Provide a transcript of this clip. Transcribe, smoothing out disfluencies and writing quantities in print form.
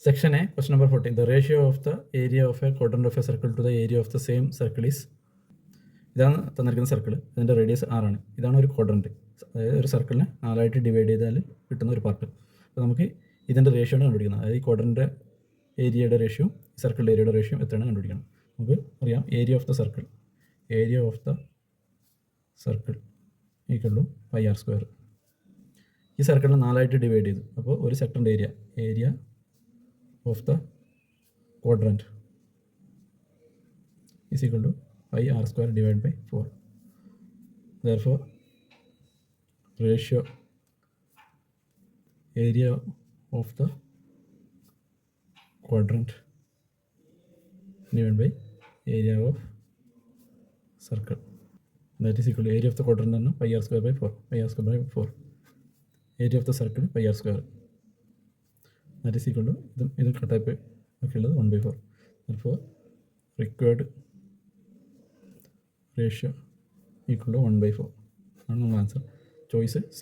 Section A, question number 14. The ratio of the area of a quadrant of a circle to the area of the same circle is. ഇതാണ് തന്നിരിക്കുന്ന circle, ഇതിൻ്റെ radius 6 ആണ്. ഇതാണ് ഒരു quadrant, അതായത് ഒരു സർക്കിളിനെ 4 divide ചെയ്താൽ കിട്ടുന്ന ഒരു പാർട്ട്. അപ്പോൾ നമുക്ക് ഇതിൻ്റെ റേഷ്യോ ആണ് കണ്ടുപിടിക്കുന്നത്. അതായത് ഈ ക്വാഡ്രൻ്റെ ഏരിയയുടെ റേഷ്യോ സർക്കിളിൻ്റെ ഏരിയയുടെ റേഷ്യോ എത്രയാണ് കണ്ടുപിടിക്കണം. നമുക്ക് അറിയാം area of the circle equal to pi r square. ഈ സർക്കിളിനെ 4 ഡിവൈഡ് ചെയ്തു. അപ്പോൾ ഒരു സെക്ടറിൻ്റെ area of the quadrant is equal to pi r square divided by 4. Therefore, ratio area of the quadrant divided by area of circle, that is equal to area of the quadrant and pi r square by 4. Area of the circle pi r square. That is equal to this type of 1/4. Therefore, required ratio equal to 1/4. Answer choice C.